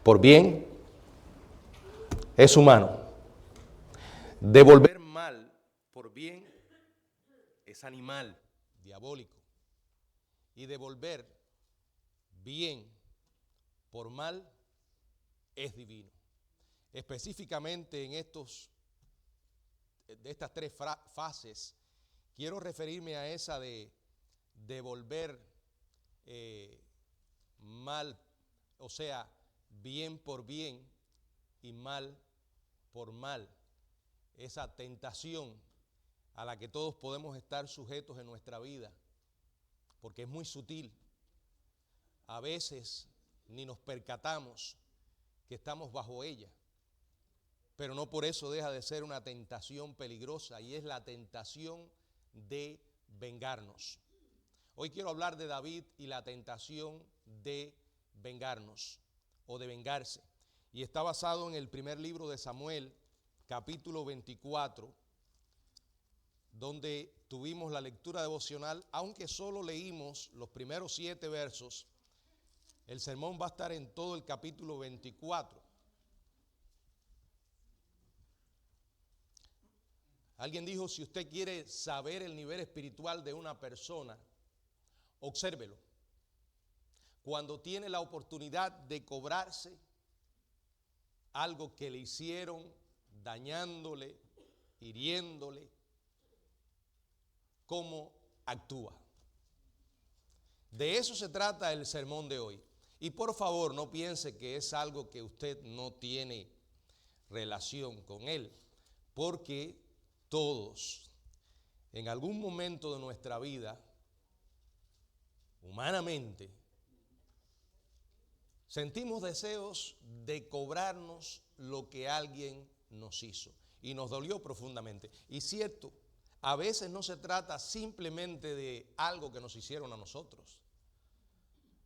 por bien es humano. Devolver mal por bien es animal, diabólico. Y devolver bien por mal es divino. Específicamente en estas tres fases, quiero referirme a esa de devolver mal, o sea, bien por bien y mal por mal. Esa tentación a la que todos podemos estar sujetos en nuestra vida, porque es muy sutil. A veces ni nos percatamos que estamos bajo ella, pero no por eso deja de ser una tentación peligrosa, y es la tentación de vengarnos. Hoy quiero hablar de David y la tentación de vengarnos o de vengarse, y está basado en el primer libro de Samuel, capítulo 24, donde tuvimos la lectura devocional. Aunque solo leímos los primeros 7 versos, el sermón va a estar en todo el capítulo 24. Alguien dijo: si usted quiere saber el nivel espiritual de una persona, obsérvelo cuando tiene la oportunidad de cobrarse algo que le hicieron, dañándole, hiriéndole, cómo actúa. De eso se trata el sermón de hoy. Y por favor, no piense que es algo que usted no tiene relación con él, porque todos, en algún momento de nuestra vida, humanamente, sentimos deseos de cobrarnos lo que alguien nos hizo, y nos dolió profundamente. Y cierto, a veces no se trata simplemente de algo que nos hicieron a nosotros.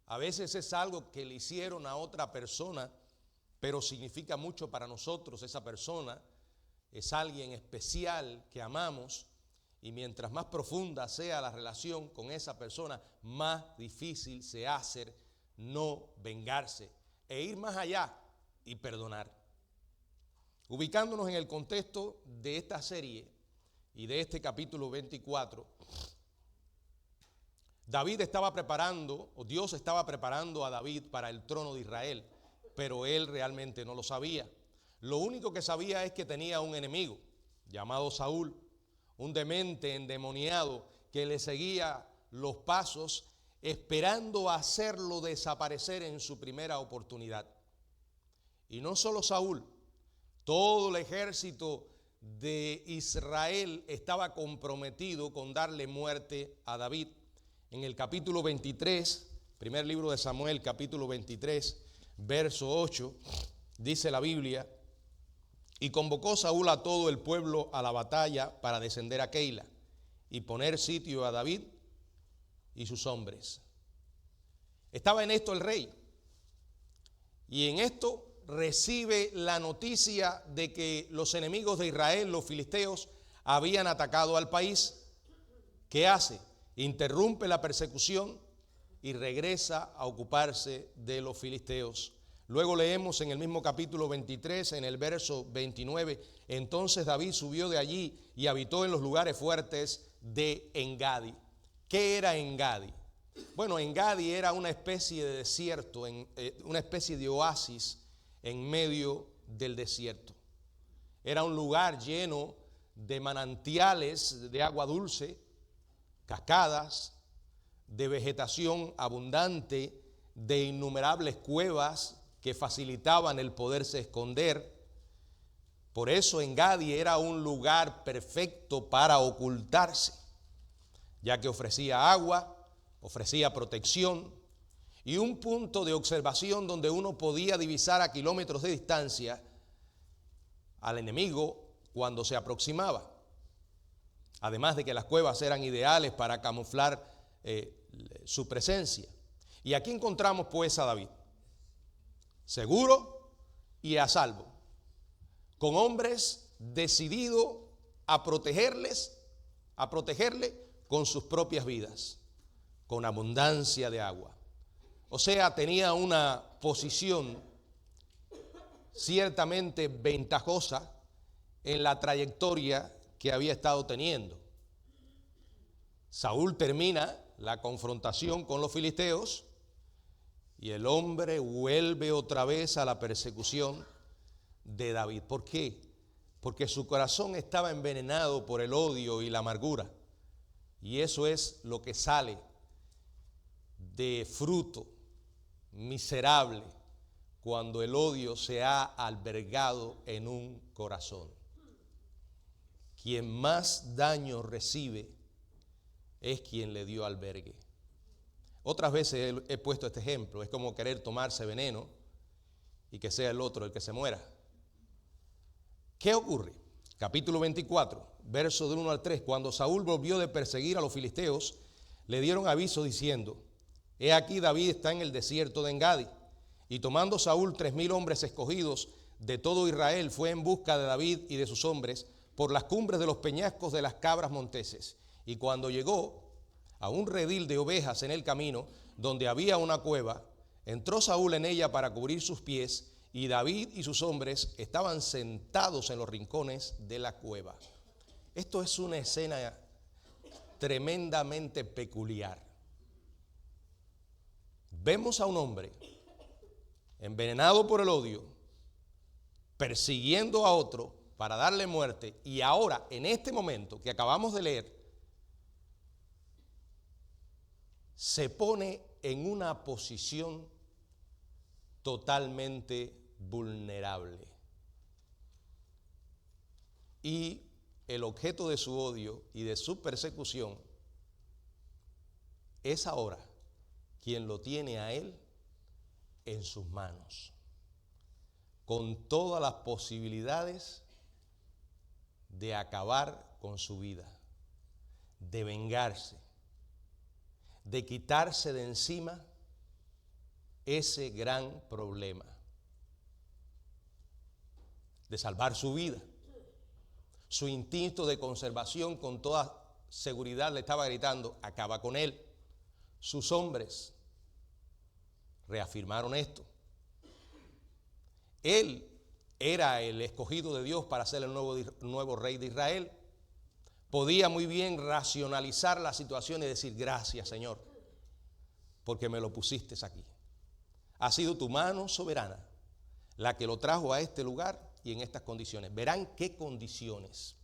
A veces es algo que le hicieron a otra persona, pero significa mucho para nosotros. Esa persona es alguien especial que amamos, y mientras más profunda sea la relación con esa persona, más difícil se hace no vengarse e ir más allá y perdonar. Ubicándonos en el contexto de esta serie y de este capítulo 24, David estaba preparando, o Dios estaba preparando a David para el trono de Israel, pero él realmente no lo sabía. Lo único que sabía es que tenía un enemigo llamado Saúl, un demente endemoniado que le seguía los pasos, esperando hacerlo desaparecer en su primera oportunidad. Y no solo Saúl, todo el ejército de Israel estaba comprometido con darle muerte a David. En el capítulo 23, primer libro de Samuel, capítulo 23, verso 8, dice la Biblia: y convocó Saúl a todo el pueblo a la batalla para descender a Keila y poner sitio a David y sus hombres. Estaba en esto el rey, y en esto recibe la noticia de que los enemigos de Israel, los filisteos, habían atacado al país. ¿Qué hace? Interrumpe la persecución y regresa a ocuparse de los filisteos. Luego leemos en el mismo capítulo 23, en el verso 29, entonces David subió de allí y habitó en los lugares fuertes de Engadi. ¿Qué era Engadi? Bueno, Engadi era una especie de desierto, una especie de oasis en medio del desierto. Era un lugar lleno de manantiales de agua dulce, cascadas, de vegetación abundante, de innumerables cuevas que facilitaban el poderse esconder. Por eso Engadi era un lugar perfecto para ocultarse, ya que ofrecía agua, ofrecía protección y un punto de observación donde uno podía divisar a kilómetros de distancia al enemigo cuando se aproximaba. Además de que las cuevas eran ideales para camuflar su presencia. Y aquí encontramos pues a David, seguro y a salvo, con hombres decididos a protegerle con sus propias vidas, con abundancia de agua. O sea, tenía una posición ciertamente ventajosa en la trayectoria que había estado teniendo. Saúl termina la confrontación con los filisteos y el hombre vuelve otra vez a la persecución de David. ¿Por qué? Porque su corazón estaba envenenado por el odio y la amargura. Y eso es lo que sale de fruto miserable cuando el odio se ha albergado en un corazón. Quien más daño recibe es quien le dio albergue. Otras veces he puesto este ejemplo. Es como querer tomarse veneno y que sea el otro el que se muera. ¿Qué ocurre? Capítulo 24, versos del 1 al 3. Cuando Saúl volvió de perseguir a los filisteos, le dieron aviso diciendo: he aquí David está en el desierto de Engadi. Y tomando Saúl 3,000 hombres escogidos de todo Israel, fue en busca de David y de sus hombres por las cumbres de los peñascos de las cabras monteses. Y cuando llegó a un redil de ovejas en el camino, donde había una cueva, entró Saúl en ella para cubrir sus pies, y David y sus hombres estaban sentados en los rincones de la cueva. Esto es una escena tremendamente peculiar. Vemos a un hombre envenenado por el odio, persiguiendo a otro para darle muerte, y ahora, en este momento que acabamos de leer, se pone en una posición totalmente vulnerable. Y el objeto de su odio y de su persecución es ahora quien lo tiene a él en sus manos, con todas las posibilidades de acabar con su vida, de vengarse, de quitarse de encima ese gran problema, de salvar su vida. Su instinto de conservación con toda seguridad le estaba gritando: acaba con él. Sus hombres reafirmaron esto. Él era el escogido de Dios para ser el nuevo rey de Israel. Podía muy bien racionalizar la situación y decir: gracias, Señor, porque me lo pusiste aquí. Ha sido tu mano soberana la que lo trajo a este lugar y en estas condiciones. Verán qué condiciones.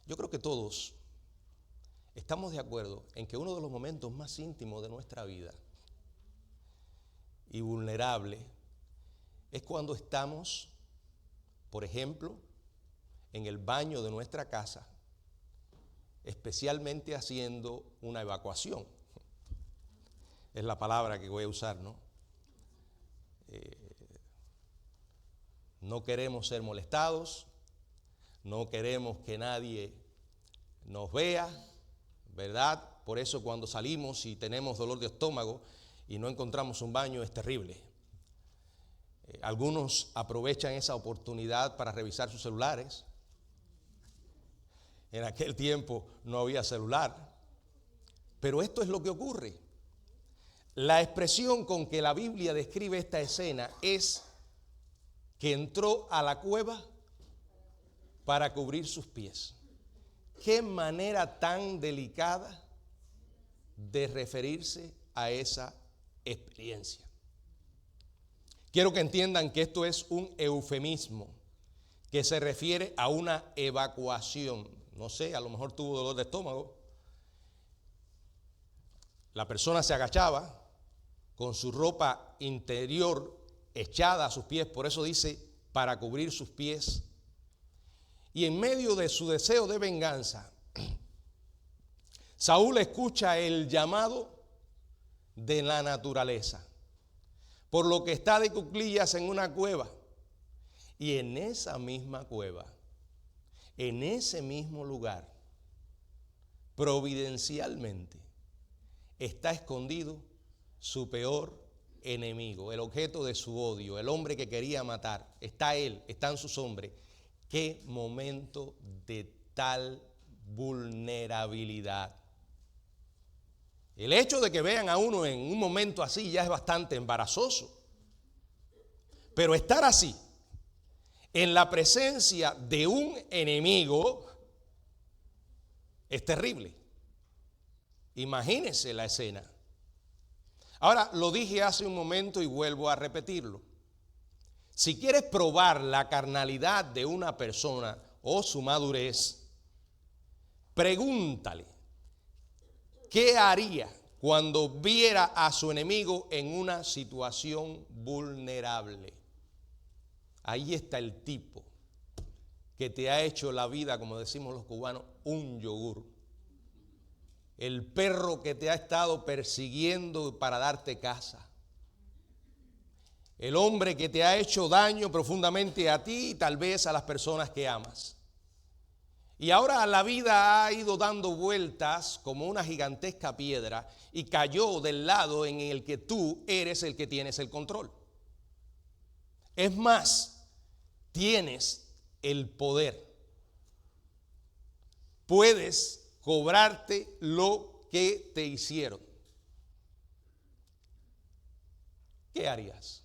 Yo creo que todos estamos de acuerdo en que uno de los momentos más íntimos de nuestra vida y vulnerable es cuando estamos, por ejemplo, en el baño de nuestra casa, especialmente haciendo una evacuación. Es la palabra que voy a usar, ¿no? No queremos ser molestados, no queremos que nadie nos vea, ¿verdad? Por eso cuando salimos y tenemos dolor de estómago y no encontramos un baño es terrible. Algunos aprovechan esa oportunidad para revisar sus celulares. En aquel tiempo no había celular. Pero esto es lo que ocurre. La expresión con que la Biblia describe esta escena es que entró a la cueva para cubrir sus pies. Qué manera tan delicada de referirse a esa experiencia. Quiero que entiendan que esto es un eufemismo que se refiere a una evacuación. No sé, a lo mejor tuvo dolor de estómago. La persona se agachaba con su ropa interior echada a sus pies, por eso dice para cubrir sus pies. Y en medio de su deseo de venganza, Saúl escucha el llamado de la naturaleza, por lo que está de cuclillas en una cueva. Y en esa misma cueva, en ese mismo lugar, providencialmente, está escondido su peor enemigo, el objeto de su odio, el hombre que quería matar. Está él, están sus hombres. Qué momento de tal vulnerabilidad. El hecho de que vean a uno en un momento así ya es bastante embarazoso. Pero estar así, en la presencia de un enemigo, es terrible. Imagínense la escena. Ahora, lo dije hace un momento y vuelvo a repetirlo. Si quieres probar la carnalidad de una persona o su madurez, pregúntale qué haría cuando viera a su enemigo en una situación vulnerable. Ahí está el tipo que te ha hecho la vida, como decimos los cubanos, un yogur. El perro que te ha estado persiguiendo para darte caza. El hombre que te ha hecho daño profundamente a ti y tal vez a las personas que amas. Y ahora la vida ha ido dando vueltas como una gigantesca piedra y cayó del lado en el que tú eres el que tienes el control. Es más, tienes el poder. Puedes cobrarte lo que te hicieron. ¿Qué harías?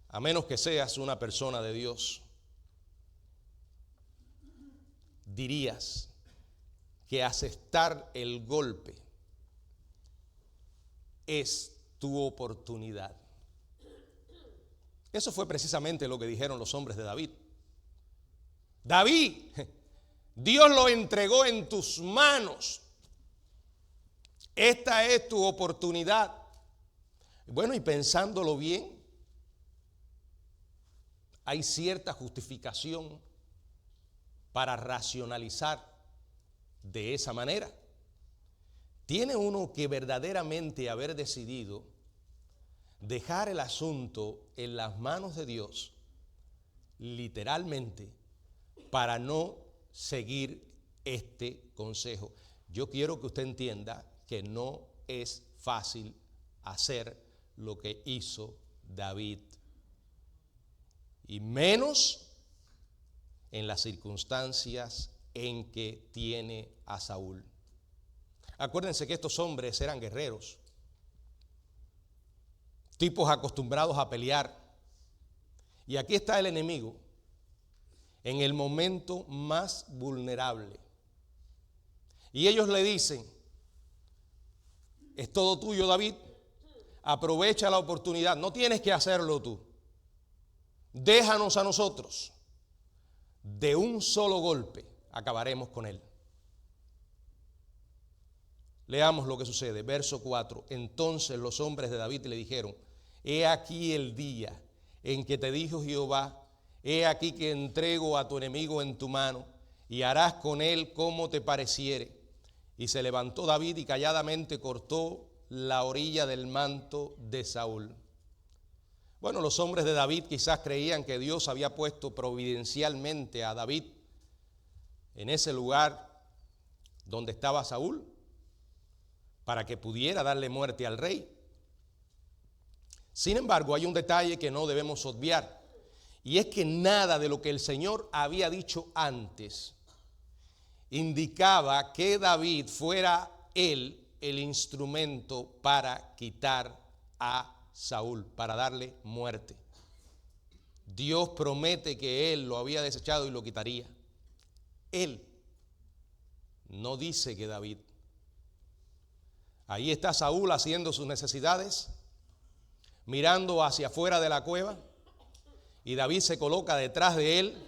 A menos que seas una persona de Dios, dirías que aceptar el golpe es tu oportunidad. Eso fue precisamente lo que dijeron los hombres de David. David, Dios lo entregó en tus manos. Esta es tu oportunidad. Bueno, y pensándolo bien, hay cierta justificación para racionalizar de esa manera. Tiene uno que verdaderamente haber decidido dejar el asunto en las manos de Dios, literalmente, para no seguir este consejo. Yo quiero que usted entienda que no es fácil hacer lo que hizo David, y menos en las circunstancias en que tiene a Saúl. Acuérdense que estos hombres eran guerreros, tipos acostumbrados a pelear. Y aquí está el enemigo en el momento más vulnerable. Y ellos le dicen: es todo tuyo, David, aprovecha la oportunidad, no tienes que hacerlo tú. Déjanos a nosotros, de un solo golpe acabaremos con él. Leamos lo que sucede, verso 4. Entonces los hombres de David le dijeron: he aquí el día en que te dijo Jehová, he aquí que entrego a tu enemigo en tu mano, y harás con él como te pareciere. Y se levantó David y calladamente cortó la orilla del manto de Saúl. Bueno, los hombres de David quizás creían que Dios había puesto providencialmente a David en ese lugar donde estaba Saúl, para que pudiera darle muerte al rey. Sin embargo, hay un detalle que no debemos obviar, y es que nada de lo que el Señor había dicho antes indicaba que David fuera él el instrumento para quitar a Saúl, para darle muerte. Dios promete que él lo había desechado y lo quitaría. Él no dice que David. Ahí está Saúl haciendo sus necesidades, mirando hacia afuera de la cueva, y David se coloca detrás de él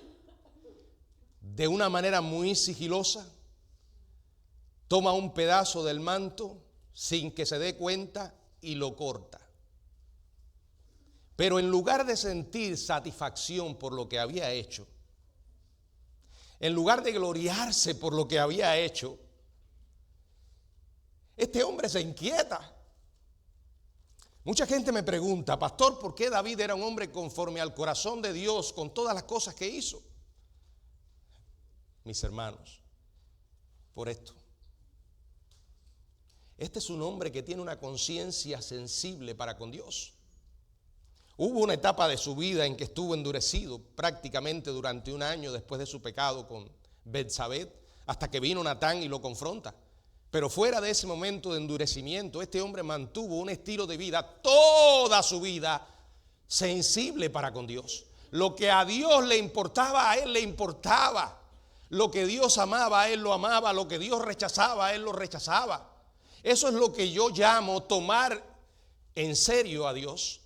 de una manera muy sigilosa, toma un pedazo del manto sin que se dé cuenta y lo corta. Pero en lugar de sentir satisfacción por lo que había hecho, en lugar de gloriarse por lo que había hecho, este hombre se inquieta. Mucha gente me pregunta: pastor, ¿por qué David era un hombre conforme al corazón de Dios con todas las cosas que hizo? Mis hermanos, por esto. Este es un hombre que tiene una conciencia sensible para con Dios. Hubo una etapa de su vida en que estuvo endurecido prácticamente durante un año después de su pecado con Betsabé, hasta que vino Natán y lo confronta. Pero fuera de ese momento de endurecimiento, este hombre mantuvo un estilo de vida toda su vida sensible para con Dios. Lo que a Dios le importaba, a él le importaba. Lo que Dios amaba, a él lo amaba. Lo que Dios rechazaba, a él lo rechazaba. Eso es lo que yo llamo tomar en serio a Dios.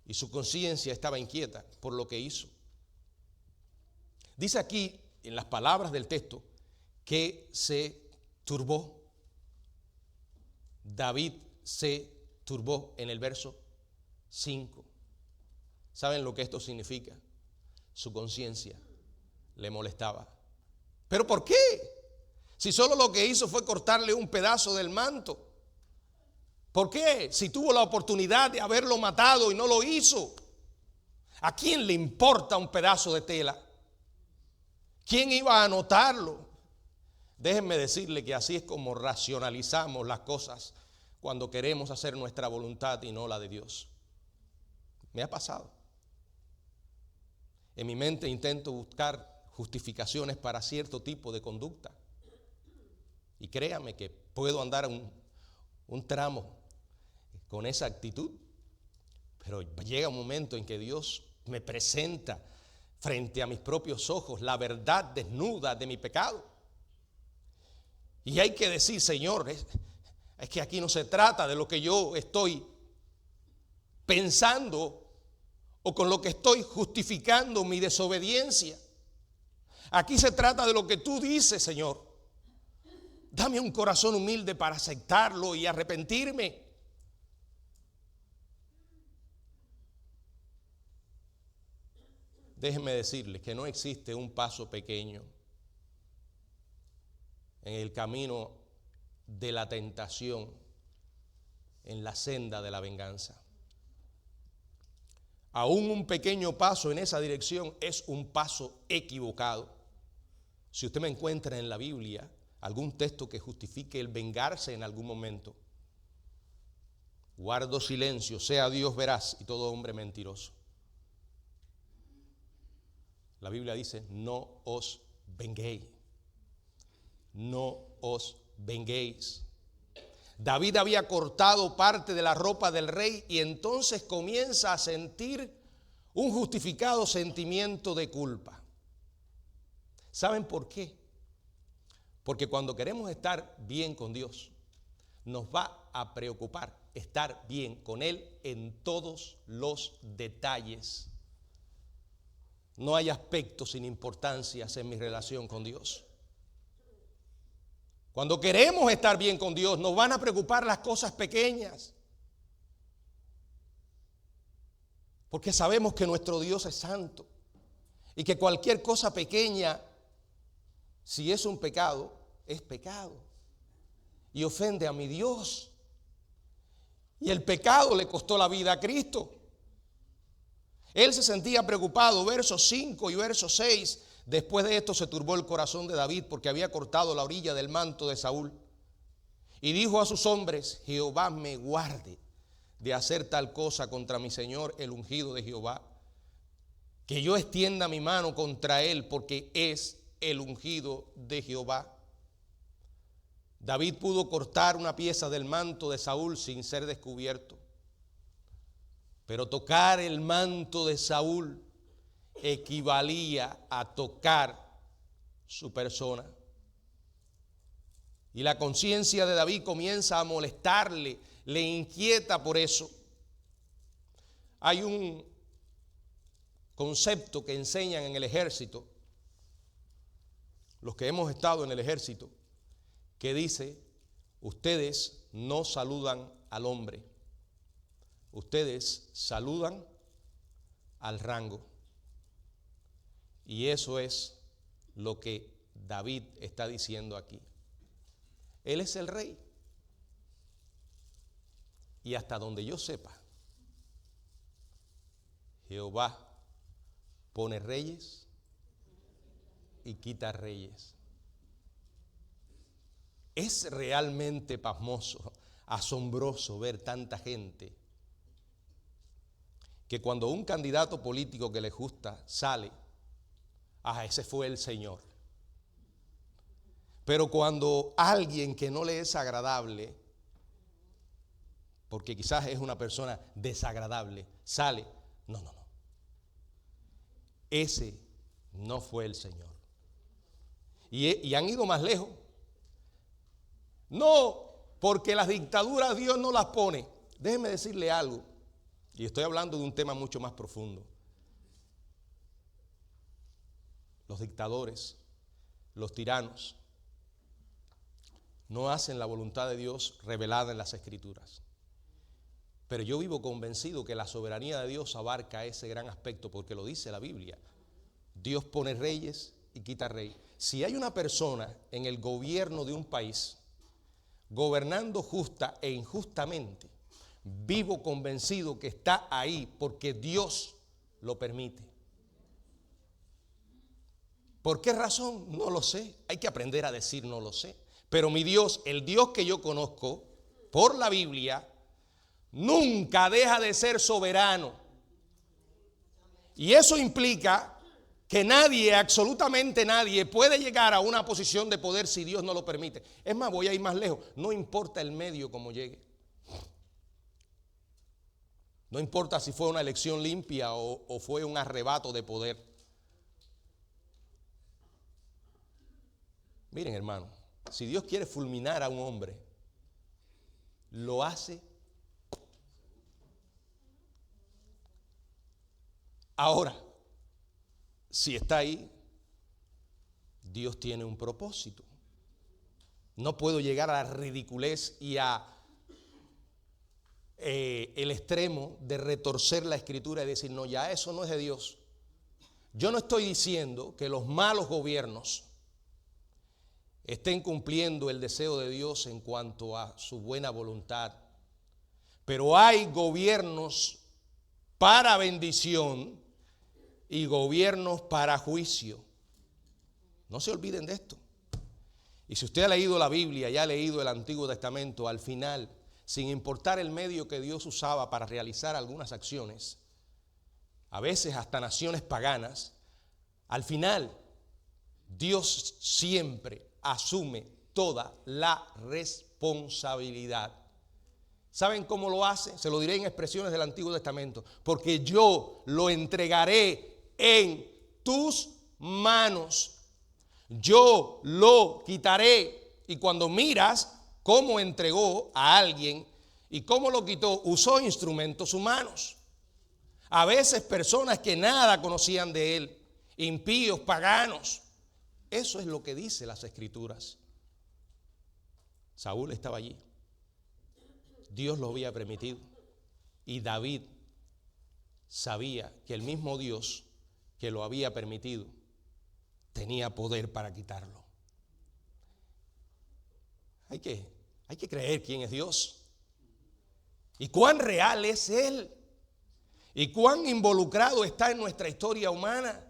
Y su conciencia estaba inquieta por lo que hizo. Dice aquí, en las palabras del texto, que se turbó. David se turbó en el verso 5. ¿Saben lo que esto significa? Su conciencia le molestaba. ¿Pero por qué? Si solo lo que hizo fue cortarle un pedazo del manto. ¿Por qué? Si tuvo la oportunidad de haberlo matado y no lo hizo. ¿A quién le importa un pedazo de tela? ¿Quién iba a notarlo? Déjenme decirle que así es como racionalizamos las cosas cuando queremos hacer nuestra voluntad y no la de Dios. Me ha pasado. En mi mente intento buscar justificaciones para cierto tipo de conducta. Y créame que puedo andar un tramo con esa actitud, pero llega un momento en que Dios me presenta frente a mis propios ojos la verdad desnuda de mi pecado. Y hay que decir, Señor, es que aquí no se trata de lo que yo estoy pensando o con lo que estoy justificando mi desobediencia. Aquí se trata de lo que tú dices, Señor. Dame un corazón humilde para aceptarlo y arrepentirme. Déjenme decirles que no existe un paso pequeño en el camino de la tentación, en la senda de la venganza. Aún un pequeño paso en esa dirección es un paso equivocado. Si usted me encuentra en la Biblia algún texto que justifique el vengarse en algún momento, guardo silencio, sea Dios veraz y todo hombre mentiroso. La Biblia dice, no os venguéis. No os venguéis. David había cortado parte de la ropa del rey y entonces comienza a sentir un justificado sentimiento de culpa. ¿Saben por qué? Porque cuando queremos estar bien con Dios, nos va a preocupar estar bien con Él en todos los detalles. No hay aspectos sin importancias en mi relación con Dios. Cuando queremos estar bien con Dios, nos van a preocupar las cosas pequeñas. Porque sabemos que nuestro Dios es santo. Y que cualquier cosa pequeña, si es un pecado, es pecado. Y ofende a mi Dios. Y el pecado le costó la vida a Cristo. Él se sentía preocupado, versos 5 y verso 6. Después de esto se turbó el corazón de David porque había cortado la orilla del manto de Saúl. Y dijo a sus hombres, Jehová me guarde de hacer tal cosa contra mi señor, el ungido de Jehová, que yo extienda mi mano contra él porque es el ungido de Jehová. David pudo cortar una pieza del manto de Saúl sin ser descubierto. Pero tocar el manto de Saúl equivalía a tocar su persona. Y la conciencia de David comienza a molestarle, le inquieta por eso. Hay un concepto que enseñan en el ejército, los que hemos estado en el ejército, que dice, ustedes no saludan al hombre. Ustedes saludan al rango. Y eso es lo que David está diciendo aquí. Él es el rey. Y hasta donde yo sepa, Jehová pone reyes y quita reyes. Es realmente pasmoso, asombroso ver tanta gente que cuando un candidato político que le gusta sale, ese fue el Señor. Pero cuando alguien que no le es agradable, porque quizás es una persona desagradable, sale, no. Ese no fue el Señor. Y han ido más lejos. No, porque las dictaduras Dios no las pone. Déjeme decirle algo, y estoy hablando de un tema mucho más profundo. Los dictadores, los tiranos, no hacen la voluntad de Dios revelada en las Escrituras. Pero yo vivo convencido que la soberanía de Dios abarca ese gran aspecto, porque lo dice la Biblia. Dios pone reyes y quita reyes. Si hay una persona en el gobierno de un país gobernando justa e injustamente, vivo convencido que está ahí porque Dios lo permite. ¿Por qué razón? No lo sé. Hay que aprender a decir no lo sé. Pero mi Dios, el Dios que yo conozco por la Biblia, nunca deja de ser soberano. Y eso implica que nadie, absolutamente nadie, puede llegar a una posición de poder si Dios no lo permite. Es más, voy a ir más lejos. No importa el medio como llegue. No importa si fue una elección limpia o fue un arrebato de poder. Miren, hermano, si Dios quiere fulminar a un hombre, lo hace. Ahora, si está ahí, Dios tiene un propósito. No puedo llegar a la ridiculez y a el extremo de retorcer la Escritura y decir, no, ya eso no es de Dios. Yo no estoy diciendo que los malos gobiernos estén cumpliendo el deseo de Dios en cuanto a su buena voluntad. Pero hay gobiernos para bendición y gobiernos para juicio. No se olviden de esto. Y si usted ha leído la Biblia y ha leído el Antiguo Testamento, al final, sin importar el medio que Dios usaba para realizar algunas acciones, a veces hasta naciones paganas, al final Dios siempre asume toda la responsabilidad. ¿Saben cómo lo hace? Se lo diré en expresiones del Antiguo Testamento. Porque yo lo entregaré en tus manos. Yo lo quitaré. Y cuando miras cómo entregó a alguien y cómo lo quitó, usó instrumentos humanos. A veces personas que nada conocían de él, impíos, paganos. Eso es lo que dice las Escrituras. Saúl estaba allí. Dios lo había permitido. Y David sabía que el mismo Dios que lo había permitido tenía poder para quitarlo. Hay que creer quién es Dios. Y cuán real es Él. Y cuán involucrado está en nuestra historia humana.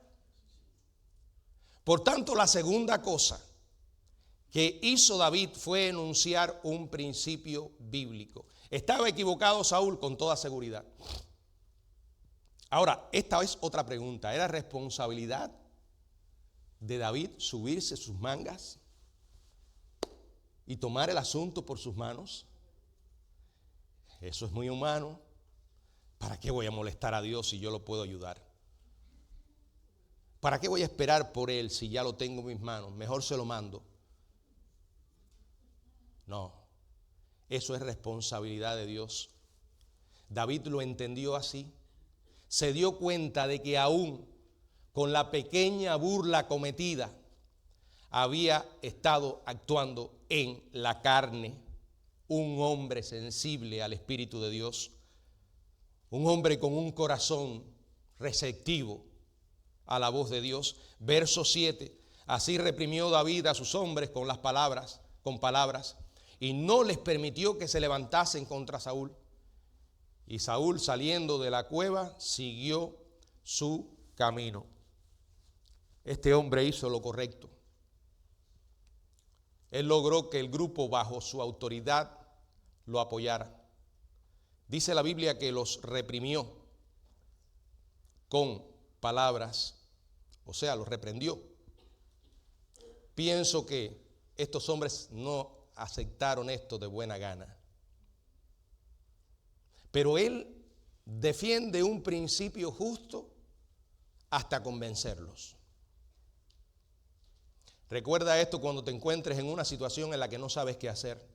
Por tanto, la segunda cosa que hizo David fue enunciar un principio bíblico. ¿Estaba equivocado Saúl? Con toda seguridad. Ahora, esta es otra pregunta. ¿Era responsabilidad de David subirse sus mangas y tomar el asunto por sus manos? Eso es muy humano. ¿Para qué voy a molestar a Dios si yo lo puedo ayudar? ¿Para qué voy a esperar por Él si ya lo tengo en mis manos? Mejor se lo mando. No, eso es responsabilidad de Dios. David lo entendió así. Se dio cuenta de que aún con la pequeña burla cometida, había estado actuando en la carne. Un hombre sensible al Espíritu de Dios. Un hombre con un corazón receptivo a la voz de Dios. Verso 7. Así reprimió David a sus hombres con palabras, y no les permitió que se levantasen contra Saúl. Y Saúl, saliendo de la cueva, siguió su camino. Este hombre hizo lo correcto. Él logró que el grupo bajo su autoridad lo apoyara. Dice la Biblia que los reprimió con palabras, o sea, los reprendió. Pienso que estos hombres no aceptaron esto de buena gana. Pero él defiende un principio justo hasta convencerlos. Recuerda esto cuando te encuentres en una situación en la que no sabes qué hacer.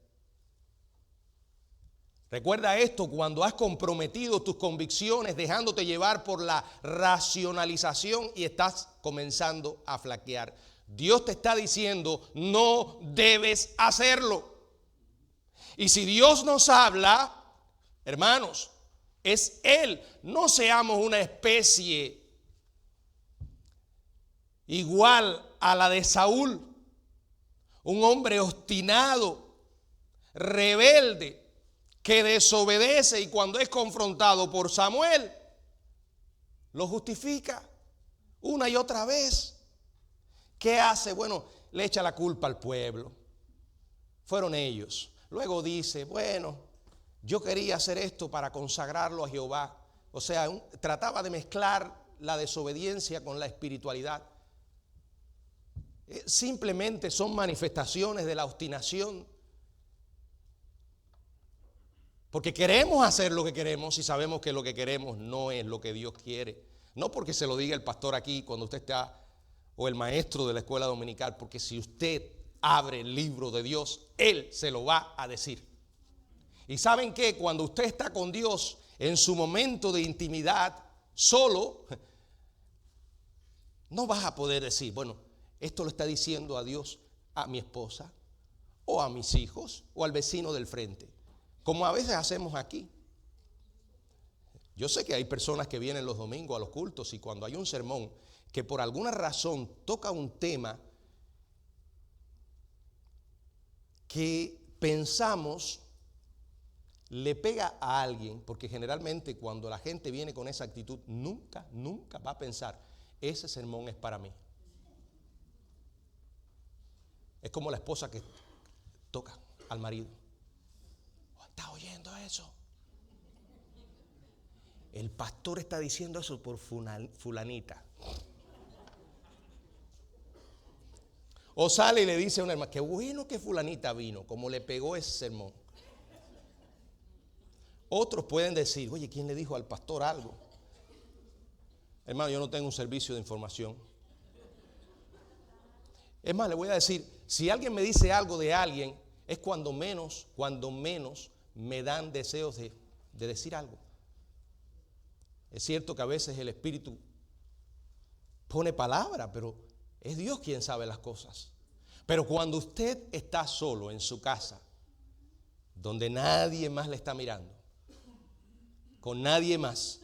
Recuerda esto cuando has comprometido tus convicciones dejándote llevar por la racionalización y estás comenzando a flaquear. Dios te está diciendo, no debes hacerlo. Y si Dios nos habla, hermanos, es Él. No seamos una especie igual a la de Saúl, un hombre obstinado, rebelde, que desobedece y cuando es confrontado por Samuel, lo justifica una y otra vez. ¿Qué hace? Bueno, le echa la culpa al pueblo. Fueron ellos. Luego dice, bueno, yo quería hacer esto para consagrarlo a Jehová. O sea, trataba de mezclar la desobediencia con la espiritualidad. Simplemente son manifestaciones de la obstinación. Porque queremos hacer lo que queremos y sabemos que lo que queremos no es lo que Dios quiere. No porque se lo diga el pastor aquí cuando usted está, o el maestro de la escuela dominical, porque si usted abre el libro de Dios, Él se lo va a decir. Y ¿saben qué? Cuando usted está con Dios en su momento de intimidad, solo, no vas a poder decir, bueno, esto lo está diciendo a Dios, a mi esposa, o a mis hijos, o al vecino del frente. Como a veces hacemos aquí. Yo sé que hay personas que vienen los domingos a los cultos y cuando hay un sermón que por alguna razón toca un tema que pensamos le pega a alguien, porque generalmente cuando la gente viene con esa actitud, nunca va a pensar, ese sermón es para mí. Es como la esposa que toca al marido. ¿Estás oyendo eso? El pastor está diciendo eso por fulanita. O sale y le dice a una hermana, qué bueno que fulanita vino, como le pegó ese sermón. Otros pueden decir, oye, ¿quién le dijo al pastor algo? Hermano, yo no tengo un servicio de información. Es más, le voy a decir, si alguien me dice algo de alguien, es cuando menos me dan deseos de decir algo. Es cierto que a veces el Espíritu pone palabra, pero es Dios quien sabe las cosas. Pero cuando usted está solo en su casa, donde nadie más le está mirando, con nadie más,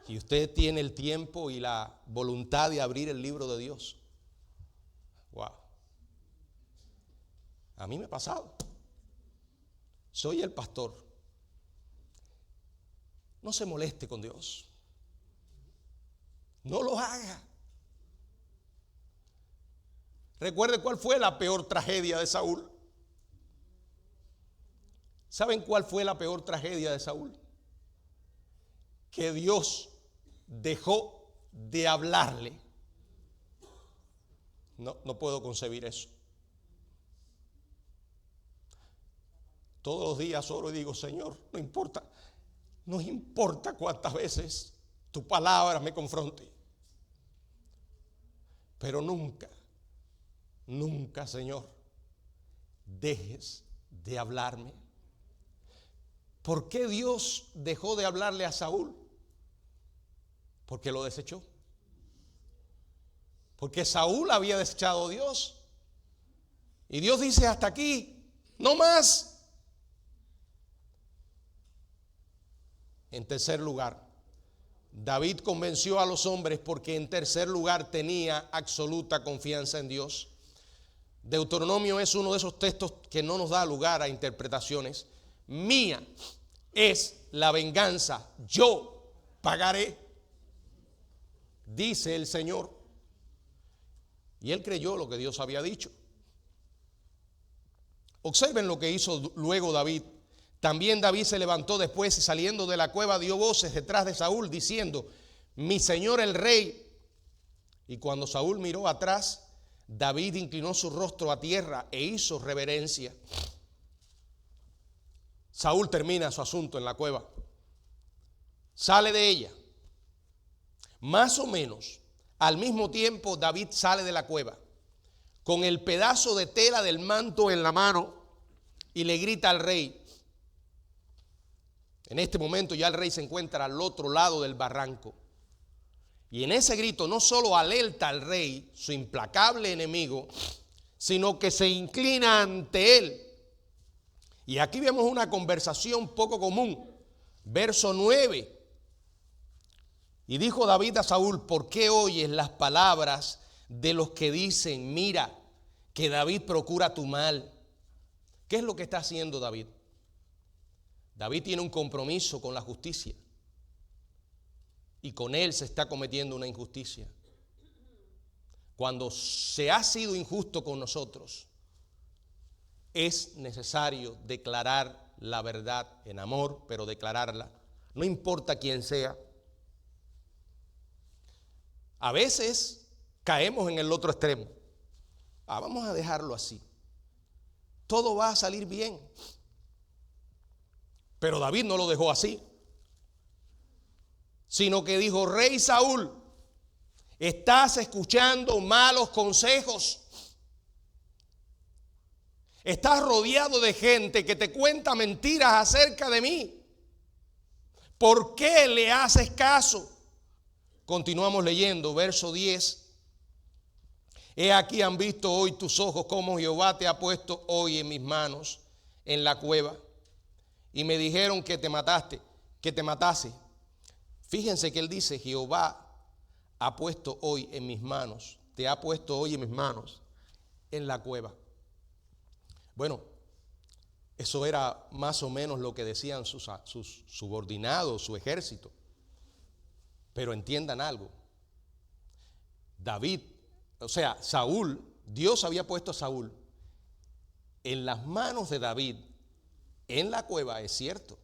y usted tiene el tiempo y la voluntad de abrir el libro de Dios, wow. A mí me ha pasado. Soy el pastor. No se moleste con Dios. No lo haga. Recuerde cuál fue la peor tragedia de Saúl. ¿Saben cuál fue la peor tragedia de Saúl? Que Dios dejó de hablarle. No puedo concebir eso. Todos los días oro y digo, Señor, no importa cuántas veces tu palabra me confronte. Pero nunca, Señor, dejes de hablarme. ¿Por qué Dios dejó de hablarle a Saúl? Porque lo desechó. Porque Saúl había desechado a Dios. Y Dios dice, hasta aquí, no más. En tercer lugar, David convenció a los hombres porque en tercer lugar tenía absoluta confianza en Dios. Deuteronomio es uno de esos textos que no nos da lugar a interpretaciones. Mía es la venganza, yo pagaré, dice el Señor. Y él creyó lo que Dios había dicho. Observen lo que hizo luego David. También David se levantó después y saliendo de la cueva dio voces detrás de Saúl diciendo, mi señor el rey. Y cuando Saúl miró atrás, David inclinó su rostro a tierra e hizo reverencia. Saúl termina su asunto en la cueva. Sale de ella. Más o menos al mismo tiempo David sale de la cueva con el pedazo de tela del manto en la mano y le grita al rey. En este momento ya el rey se encuentra al otro lado del barranco. Y en ese grito no solo alerta al rey, su implacable enemigo, sino que se inclina ante él. Y aquí vemos una conversación poco común. Verso 9. Y dijo David a Saúl: ¿por qué oyes las palabras de los que dicen, mira, que David procura tu mal? ¿Qué es lo que está haciendo David? David tiene un compromiso con la justicia. Y con él se está cometiendo una injusticia. Cuando se ha sido injusto con nosotros, es necesario declarar la verdad en amor, pero declararla, no importa quién sea. A veces caemos en el otro extremo. Vamos a dejarlo así. Todo va a salir bien. Pero David no lo dejó así, sino que dijo: rey Saúl, estás escuchando malos consejos. Estás rodeado de gente que te cuenta mentiras acerca de mí. ¿Por qué le haces caso? Continuamos leyendo, verso 10. He aquí han visto hoy tus ojos cómo Jehová te ha puesto hoy en mis manos en la cueva. Y me dijeron que te matase. Fíjense que él dice: Jehová ha puesto hoy en mis manos, te ha puesto hoy en mis manos en la cueva. Bueno, eso era más o menos lo que decían sus subordinados, su ejército. Pero entiendan algo. Saúl, Dios había puesto a Saúl en las manos de David en la cueva, es cierto,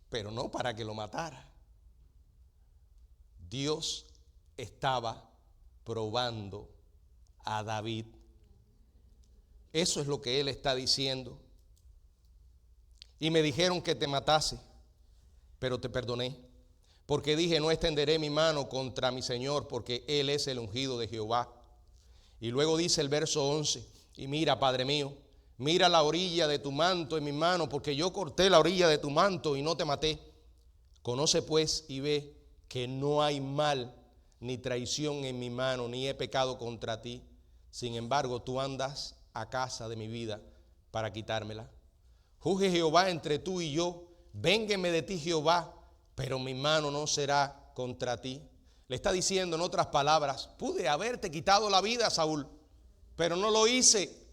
pero no para que lo matara. Dios estaba probando a David. Eso es lo que él está diciendo. Y me dijeron que te matase, pero te perdoné, porque dije: no extenderé mi mano contra mi Señor, porque Él es el ungido de Jehová. Y luego dice el verso 11: y mira, Padre mío, mira la orilla de tu manto en mi mano, porque yo corté la orilla de tu manto y no te maté. Conoce pues y ve que no hay mal ni traición en mi mano, ni he pecado contra ti. Sin embargo, tú andas a casa de mi vida para quitármela. Juzgue Jehová entre tú y yo, véngueme de ti Jehová, pero mi mano no será contra ti. Le está diciendo en otras palabras: pude haberte quitado la vida, Saúl, pero no lo hice.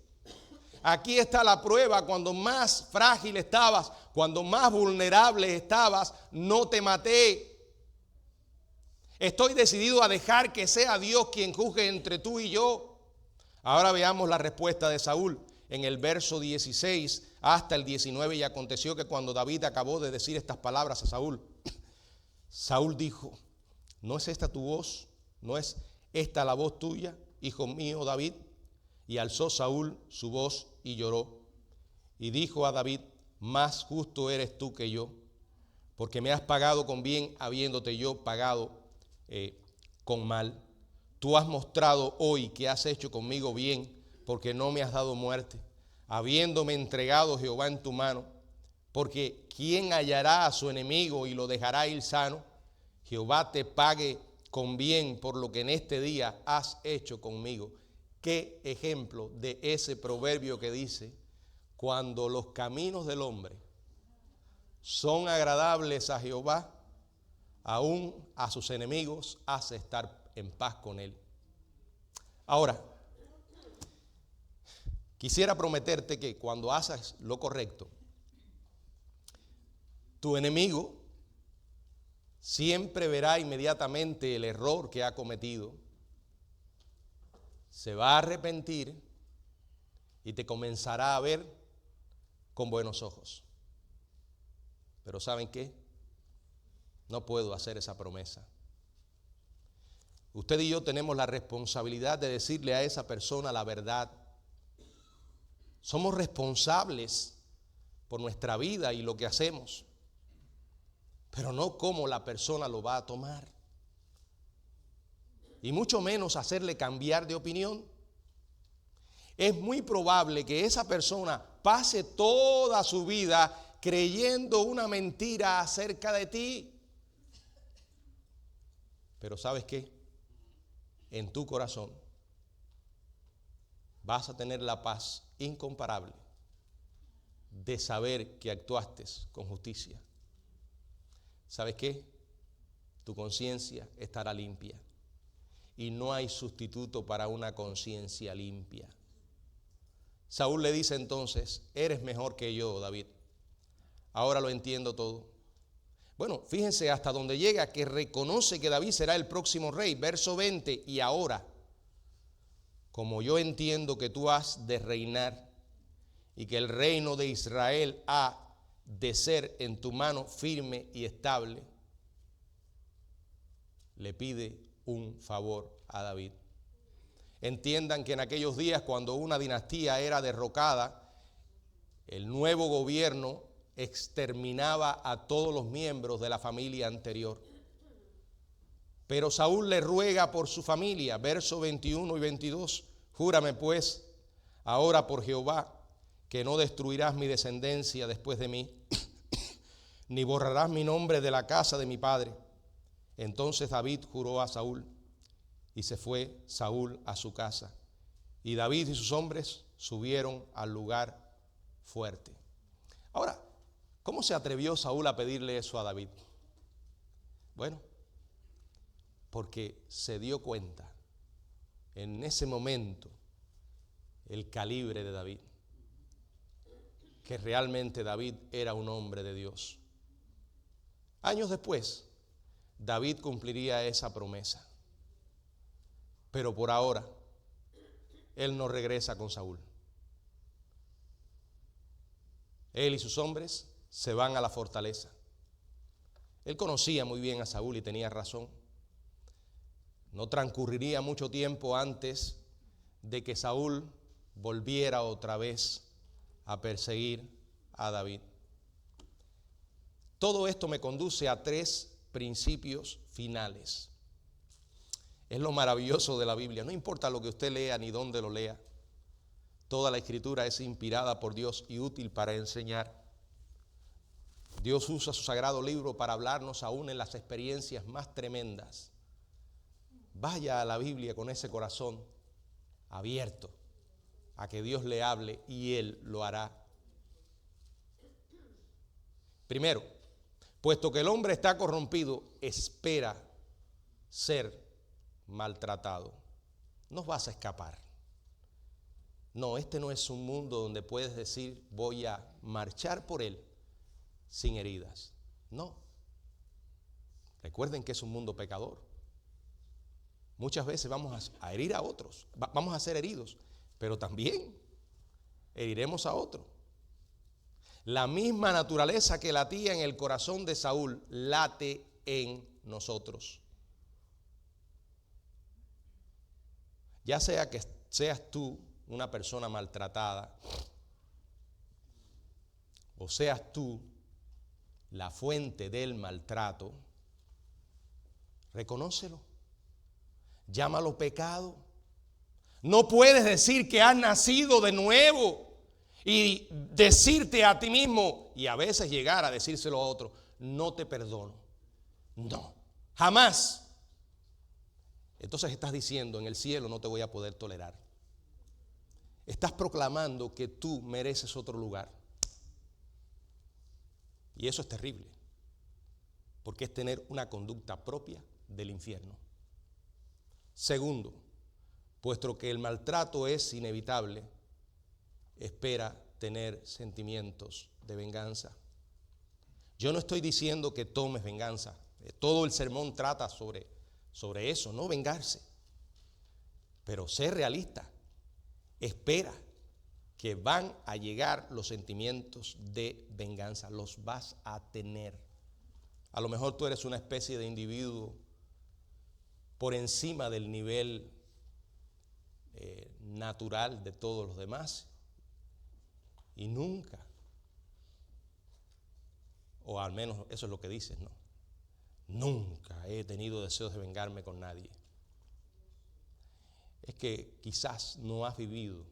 Aquí está la prueba: cuando más frágil estabas, cuando más vulnerable estabas, no te maté. Estoy decidido a dejar que sea Dios quien juzgue entre tú y yo. Ahora veamos la respuesta de Saúl en el verso 16 hasta el 19. Y aconteció que cuando David acabó de decir estas palabras a Saúl, Saúl dijo: ¿no es esta tu voz? ¿No es esta la voz tuya, hijo mío David? Y alzó Saúl su voz y lloró. Y dijo a David: más justo eres tú que yo, porque me has pagado con bien, habiéndote yo pagado con mal. Tú has mostrado hoy que has hecho conmigo bien, porque no me has dado muerte, habiéndome entregado Jehová en tu mano. Porque ¿quién hallará a su enemigo y lo dejará ir sano? Jehová te pague con bien por lo que en este día has hecho conmigo. Qué ejemplo de ese proverbio que dice: cuando los caminos del hombre son agradables a Jehová, aún a sus enemigos hace estar en paz con él. Ahora, quisiera prometerte que cuando haces lo correcto, tu enemigo siempre verá inmediatamente el error que ha cometido, se va a arrepentir y te comenzará a ver con buenos ojos. Pero ¿saben qué? No puedo hacer esa promesa. Usted y yo tenemos la responsabilidad de decirle a esa persona la verdad. Somos responsables por nuestra vida y lo que hacemos, pero no cómo la persona lo va a tomar. Y mucho menos hacerle cambiar de opinión. Es muy probable que esa persona pase toda su vida creyendo una mentira acerca de ti. Pero ¿sabes qué? En tu corazón vas a tener la paz incomparable de saber que actuaste con justicia. ¿Sabes qué? Tu conciencia estará limpia. Y no hay sustituto para una conciencia limpia. Saúl le dice entonces: eres mejor que yo, David. Ahora lo entiendo todo. Bueno, fíjense hasta donde llega, que reconoce que David será el próximo rey. Verso 20, y ahora, como yo entiendo que tú has de reinar y que el reino de Israel ha de ser en tu mano firme y estable, le pide un favor a David. Entiendan que en aquellos días, cuando una dinastía era derrocada, el nuevo gobierno exterminaba a todos los miembros de la familia anterior. Pero Saúl le ruega por su familia, versos 21 y 22, júrame pues ahora por Jehová que no destruirás mi descendencia después de mí, ni borrarás mi nombre de la casa de mi padre. Entonces David juró a Saúl, y se fue Saúl a su casa. Y David y sus hombres subieron al lugar fuerte. Ahora, ¿cómo se atrevió Saúl a pedirle eso a David? Bueno, porque se dio cuenta en ese momento el calibre de David, que realmente David era un hombre de Dios. Años después, David cumpliría esa promesa. Pero por ahora, él no regresa con Saúl. Él y sus hombres se van a la fortaleza. Él conocía muy bien a Saúl y tenía razón. No transcurriría mucho tiempo antes de que Saúl volviera otra vez a perseguir a David. Todo esto me conduce a 3 principios finales. Es lo maravilloso de la Biblia. No importa lo que usted lea ni dónde lo lea. Toda la Escritura es inspirada por Dios y útil para enseñar. Dios usa su sagrado libro para hablarnos aún en las experiencias más tremendas. Vaya a la Biblia con ese corazón abierto a que Dios le hable y Él lo hará. Primero, puesto que el hombre está corrompido, espera ser maltratado. No vas a escapar. No, este no es un mundo donde puedes decir voy a marchar por él sin heridas. No. Recuerden que es un mundo pecador. Muchas veces vamos a herir a otros, vamos a ser heridos, pero también heriremos a otros. La misma naturaleza que latía en el corazón de Saúl late en nosotros. Ya sea que seas tú una persona maltratada o seas tú la fuente del maltrato, reconócelo, llámalo pecado. No puedes decir que has nacido de nuevo y decirte a ti mismo y a veces llegar a decírselo a otro, no te perdono. No, jamás. Entonces estás diciendo, en el cielo no te voy a poder tolerar. Estás proclamando que tú mereces otro lugar. Y eso es terrible, porque es tener una conducta propia del infierno. Segundo, puesto que el maltrato es inevitable, espera tener sentimientos de venganza. Yo no estoy diciendo que tomes venganza. Todo el sermón trata sobre eso, no vengarse. Pero sé realista. Espera que van a llegar los sentimientos de venganza. Los vas a tener. A lo mejor tú eres una especie de individuo por encima del nivel natural de todos los demás. Y nunca, o al menos eso es lo que dices, ¿no? Nunca he tenido deseos de vengarme con nadie. Es que quizás no has vivido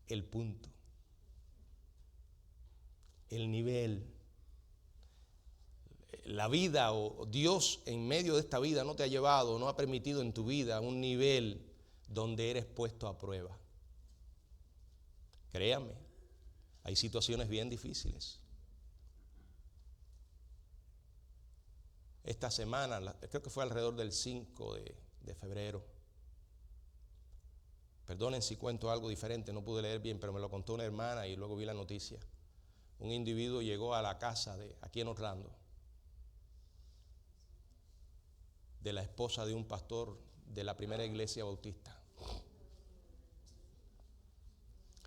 el punto, el nivel, la vida o Dios en medio de esta vida no te ha llevado, no ha permitido en tu vida un nivel donde eres puesto a prueba. Créame, hay situaciones bien difíciles. Esta semana, creo que fue alrededor del 5 de febrero. Perdonen si cuento algo diferente, no pude leer bien, pero me lo contó una hermana y luego vi la noticia. Un individuo llegó a la casa aquí en Orlando, de la esposa de un pastor de la primera iglesia bautista,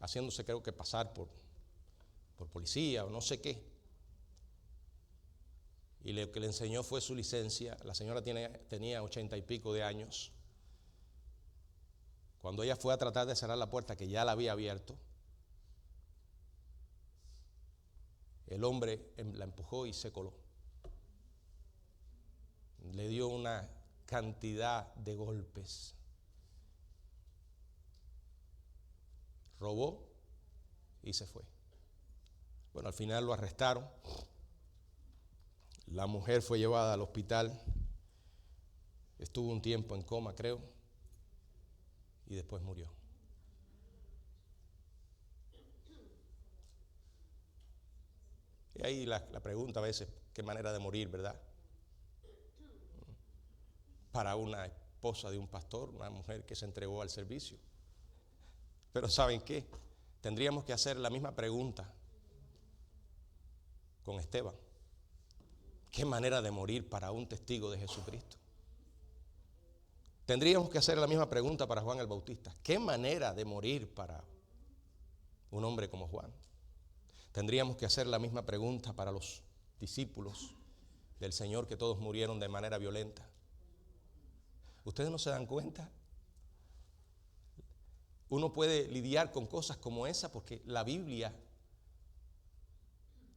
haciéndose creo que pasar por policía o no sé qué. Y lo que le enseñó fue su licencia. La señora tenía 80 y pico de años. Cuando ella fue a tratar de cerrar la puerta, que ya la había abierto, el hombre la empujó y se coló. Le dio una cantidad de golpes. Robó y se fue. Bueno, al final lo arrestaron. La mujer fue llevada al hospital. Estuvo un tiempo en coma, creo, y después murió. Y ahí la pregunta a veces, ¿qué manera de morir, verdad? Para una esposa de un pastor, una mujer que se entregó al servicio. Pero ¿saben qué? Tendríamos que hacer la misma pregunta con Esteban. ¿Qué manera de morir para un testigo de Jesucristo? Tendríamos que hacer la misma pregunta para Juan el Bautista. ¿Qué manera de morir para un hombre como Juan? Tendríamos que hacer la misma pregunta para los discípulos del Señor, que todos murieron de manera violenta. ¿Ustedes no se dan cuenta? Uno puede lidiar con cosas como esa porque la Biblia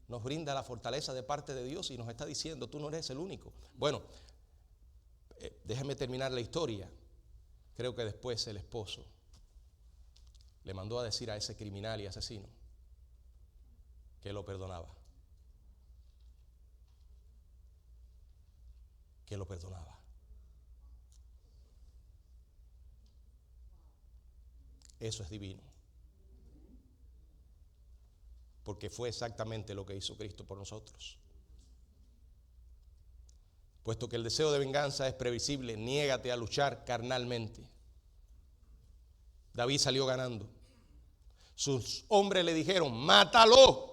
nos brinda la fortaleza de parte de Dios y nos está diciendo, tú no eres el único. Bueno, déjame terminar la historia. Creo que después el esposo le mandó a decir a ese criminal y asesino que lo perdonaba. Que lo perdonaba. Eso es divino. Porque fue exactamente lo que hizo Cristo por nosotros. Puesto que el deseo de venganza es previsible, niégate a luchar carnalmente. David salió ganando. Sus hombres le dijeron, mátalo.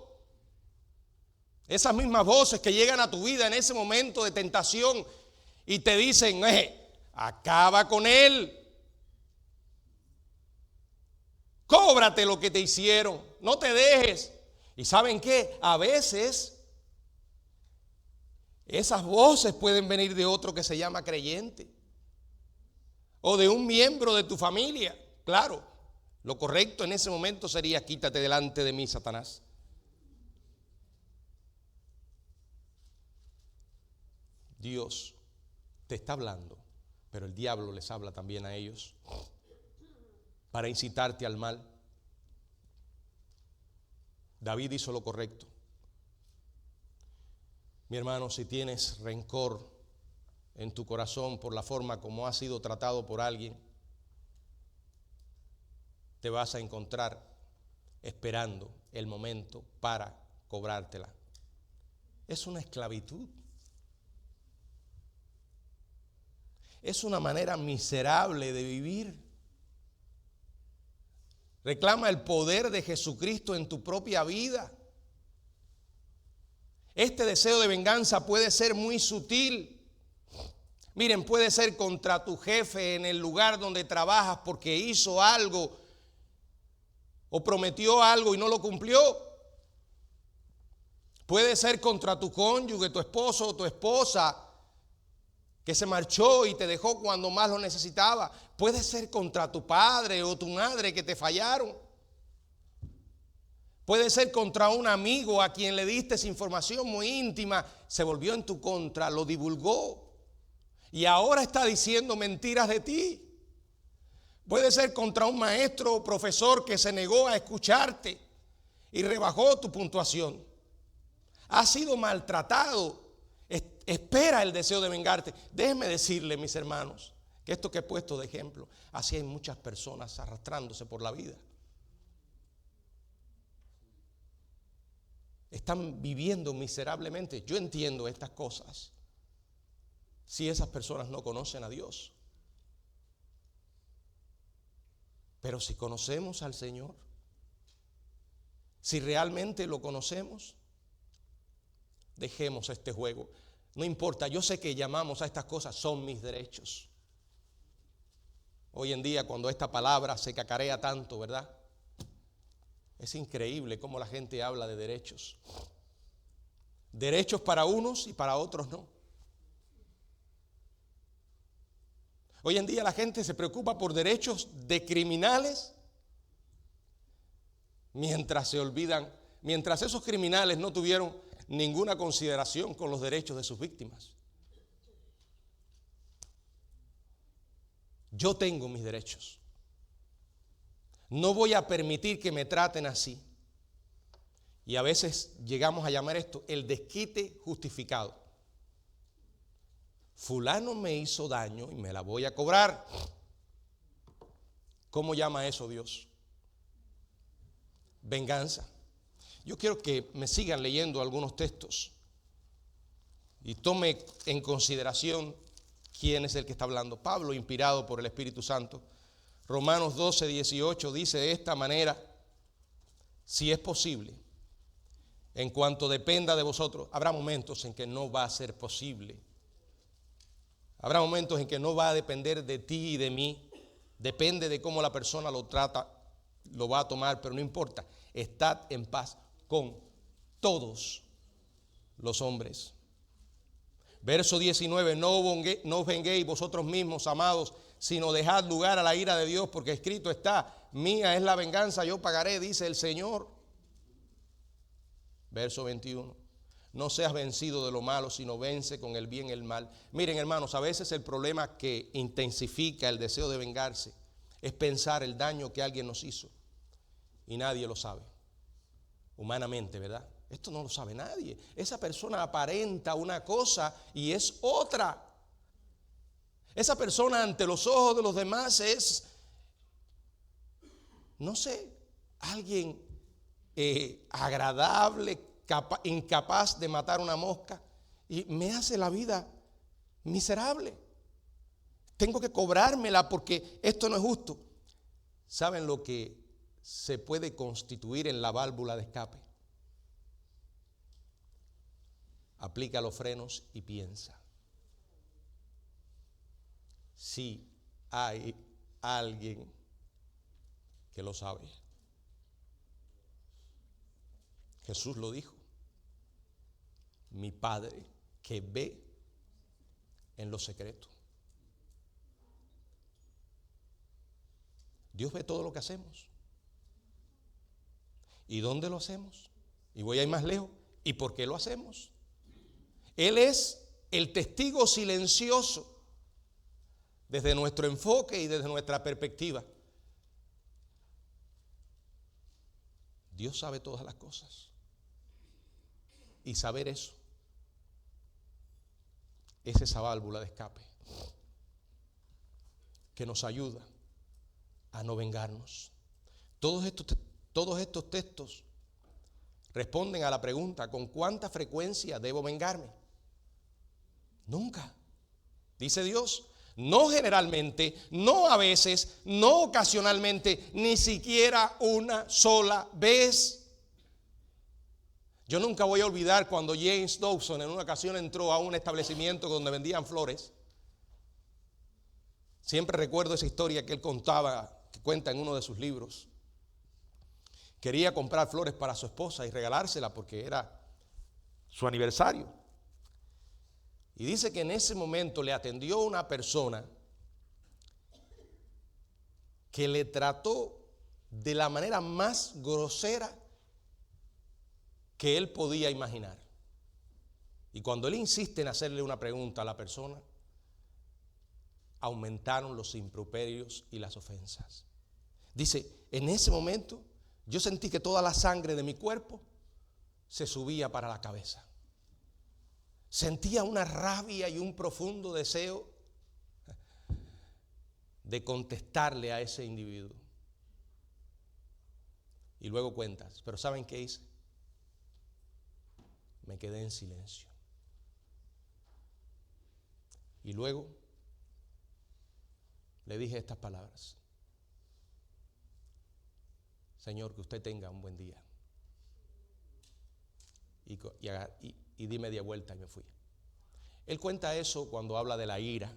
Esas mismas voces que llegan a tu vida en ese momento de tentación y te dicen, acaba con él. Cóbrate lo que te hicieron. No te dejes. ¿Y saben qué? A veces esas voces pueden venir de otro que se llama creyente o de un miembro de tu familia. Claro, lo correcto en ese momento sería quítate delante de mí, Satanás. Dios te está hablando, pero el diablo les habla también a ellos para incitarte al mal. David hizo lo correcto. Mi hermano, si tienes rencor en tu corazón por la forma como has sido tratado por alguien, te vas a encontrar esperando el momento para cobrártela. Es una esclavitud. Es una manera miserable de vivir. Reclama el poder de Jesucristo en tu propia vida. Este deseo de venganza puede ser muy sutil. Miren, puede ser contra tu jefe en el lugar donde trabajas porque hizo algo o prometió algo y no lo cumplió. Puede ser contra tu cónyuge, tu esposo o tu esposa, que se marchó y te dejó cuando más lo necesitaba. Puede ser contra tu padre o tu madre que te fallaron. Puede ser contra un amigo a quien le diste esa información muy íntima, se volvió en tu contra, lo divulgó y ahora está diciendo mentiras de ti. Puede ser contra un maestro o profesor que se negó a escucharte y rebajó tu puntuación. Has sido maltratado. Espera el deseo de vengarte. Déjenme decirle, mis hermanos, que esto que he puesto de ejemplo, así hay muchas personas arrastrándose por la vida. Están viviendo miserablemente. Yo entiendo estas cosas si esas personas no conocen a Dios. Pero si conocemos al Señor, si realmente lo conocemos, dejemos este juego. No importa, yo sé que llamamos a estas cosas, son mis derechos. Hoy en día, cuando esta palabra se cacarea tanto, ¿verdad? Es increíble cómo la gente habla de derechos. Derechos para unos y para otros no. Hoy en día la gente se preocupa por derechos de criminales mientras se olvidan, mientras esos criminales no tuvieron ninguna consideración con los derechos de sus víctimas. Yo tengo mis derechos. No voy a permitir que me traten así. Y a veces llegamos a llamar esto el desquite justificado. Fulano me hizo daño y me la voy a cobrar. ¿Cómo llama eso Dios? Venganza. Yo quiero que me sigan leyendo algunos textos y tome en consideración quién es el que está hablando. Pablo, inspirado por el Espíritu Santo. Romanos 12, 18 dice de esta manera: si es posible, en cuanto dependa de vosotros. Habrá momentos en que no va a ser posible. Habrá momentos en que no va a depender de ti y de mí. Depende de cómo la persona lo trata, lo va a tomar, pero no importa. Estad en paz con todos los hombres. Verso 19, no os venguéis vosotros mismos, amados, sino dejad lugar a la ira de Dios, porque escrito está: mía es la venganza, yo pagaré, dice el Señor. Verso 21, no seas vencido de lo malo, sino vence con el bien el mal. Miren, hermanos, a veces el problema que intensifica el deseo de vengarse es pensar el daño que alguien nos hizo y nadie lo sabe. Humanamente, ¿verdad? Esto no lo sabe nadie. Esa persona aparenta una cosa y es otra. Esa persona ante los ojos de los demás es, no sé, alguien agradable, incapaz de matar una mosca, y me hace la vida miserable. Tengo que cobrármela porque esto no es justo. ¿Saben lo que se puede constituir en la válvula de escape? Aplica los frenos y piensa. Si hay alguien que lo sabe. Jesús lo dijo: mi Padre que ve en lo secreto. Dios ve todo lo que hacemos. ¿Y dónde lo hacemos? Y voy a ir más lejos. ¿Y por qué lo hacemos? Él es el testigo silencioso desde nuestro enfoque y desde nuestra perspectiva. Dios sabe todas las cosas. Y saber eso es esa válvula de escape que nos ayuda a no vengarnos. Todos estos textos responden a la pregunta: ¿con cuánta frecuencia debo vengarme? Nunca. Dice Dios, no generalmente, no a veces, no ocasionalmente, ni siquiera una sola vez. Yo nunca voy a olvidar cuando James Dobson en una ocasión entró a un establecimiento donde vendían flores. Siempre recuerdo esa historia que él contaba, que cuenta en uno de sus libros. Quería comprar flores para su esposa y regalársela porque era su aniversario. Y dice que en ese momento le atendió una persona que le trató de la manera más grosera que él podía imaginar. Y cuando él insiste en hacerle una pregunta a la persona, aumentaron los improperios y las ofensas. Dice, en ese momento yo sentí que toda la sangre de mi cuerpo se subía para la cabeza. Sentía una rabia y un profundo deseo de contestarle a ese individuo. Y luego cuentas, pero ¿saben qué hice? Me quedé en silencio. Y luego le dije estas palabras: Señor, que usted tenga un buen día. Y di media vuelta y me fui. Él cuenta eso cuando habla de la ira.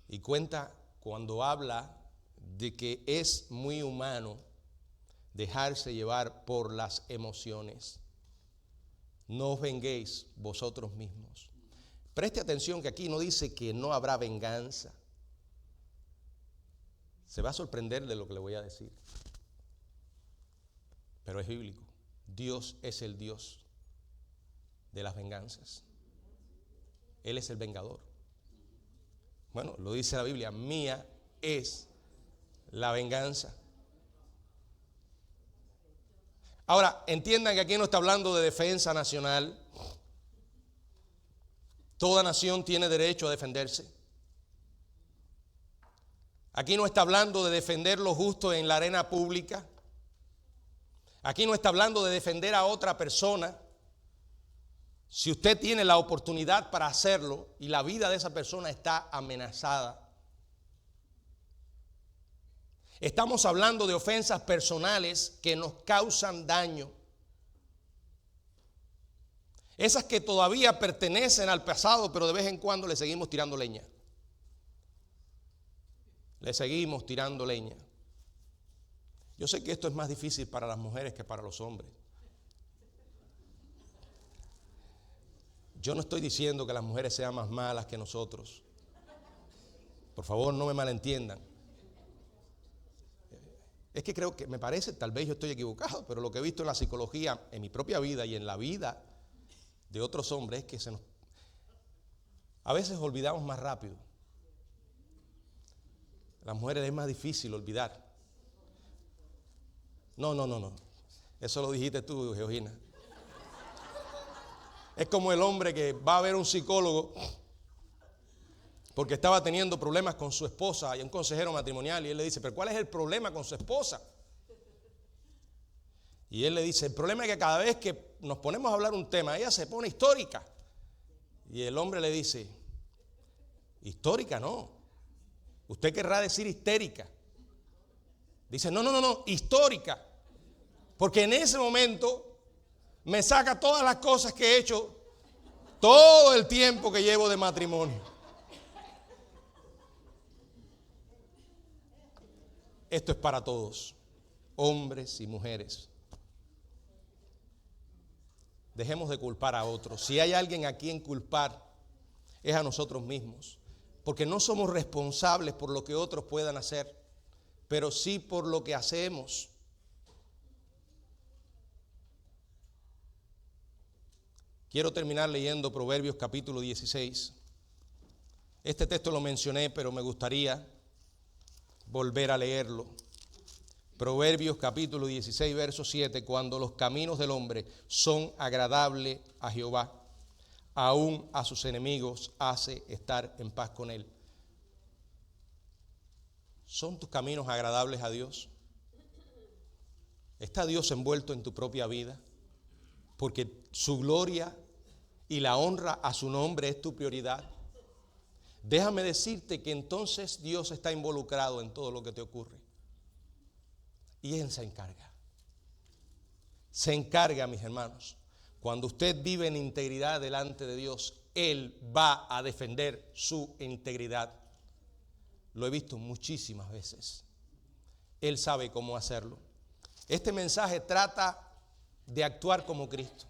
Y cuenta cuando habla de que es muy humano dejarse llevar por las emociones. No os venguéis vosotros mismos. Preste atención que aquí no dice que no habrá venganza. Se va a sorprender de lo que le voy a decir. Pero es bíblico. Dios es el Dios de las venganzas. Él es el vengador. Bueno, lo dice la Biblia, mía es la venganza. Ahora, entiendan que aquí no está hablando de defensa nacional. Toda nación tiene derecho a defenderse. Aquí no está hablando de defender lo justo en la arena pública. Aquí no está hablando de defender a otra persona. Si usted tiene la oportunidad para hacerlo y la vida de esa persona está amenazada. Estamos hablando de ofensas personales que nos causan daño. Esas que todavía pertenecen al pasado, pero de vez en cuando le seguimos tirando leña. Le seguimos tirando leña. Yo sé que esto es más difícil para las mujeres que para los hombres. Yo no estoy diciendo que las mujeres sean más malas que nosotros. Por favor, no me malentiendan. Es que creo que me parece, tal vez yo estoy equivocado, pero lo que he visto en la psicología, en mi propia vida y en la vida de otros hombres, es que a veces olvidamos más rápido. Las mujeres es más difícil olvidar. No. Eso lo dijiste tú, Georgina. Es como el hombre que va a ver un psicólogo porque estaba teniendo problemas con su esposa y un consejero matrimonial, y él le dice, ¿pero cuál es el problema con su esposa? Y él le dice, el problema es que cada vez que nos ponemos a hablar un tema, ella se pone histérica. Y el hombre le dice, histórica no, usted querrá decir histérica. Dice, no, histórica, porque en ese momento me saca todas las cosas que he hecho todo el tiempo que llevo de matrimonio. Esto es para todos, hombres y mujeres. Dejemos de culpar a otros. Si hay alguien a quien culpar, es a nosotros mismos. Porque no somos responsables por lo que otros puedan hacer, pero sí por lo que hacemos. Quiero terminar leyendo Proverbios capítulo 16. Este texto lo mencioné, pero me gustaría volver a leerlo. Proverbios capítulo 16, verso 7. Cuando los caminos del hombre son agradables a Jehová, aún a sus enemigos hace estar en paz con él. ¿Son tus caminos agradables a Dios? ¿Está Dios envuelto en tu propia vida? Porque su gloria y la honra a su nombre es tu prioridad. Déjame decirte que entonces Dios está involucrado en todo lo que te ocurre. Y Él se encarga. Se encarga, mis hermanos. Cuando usted vive en integridad delante de Dios, Él va a defender su integridad. Lo he visto muchísimas veces. Él sabe cómo hacerlo. Este mensaje trata de actuar como Cristo.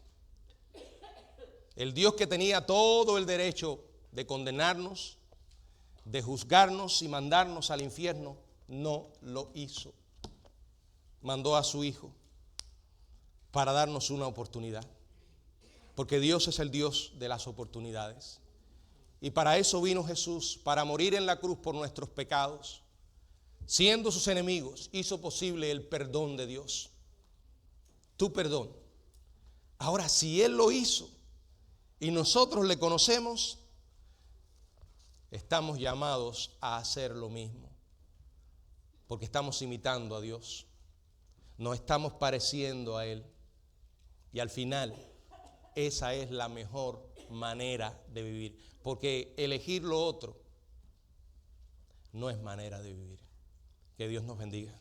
El Dios que tenía todo el derecho de condenarnos, de juzgarnos y mandarnos al infierno, no lo hizo. Mandó a su Hijo para darnos una oportunidad. Porque Dios es el Dios de las oportunidades. Y para eso vino Jesús, para morir en la cruz por nuestros pecados. Siendo sus enemigos, hizo posible el perdón de Dios. Tu perdón. Ahora, si Él lo hizo y nosotros le conocemos, estamos llamados a hacer lo mismo. Porque estamos imitando a Dios. Nos estamos pareciendo a Él. Y al final, esa es la mejor manera de vivir. Porque elegir lo otro no es manera de vivir. Que Dios nos bendiga.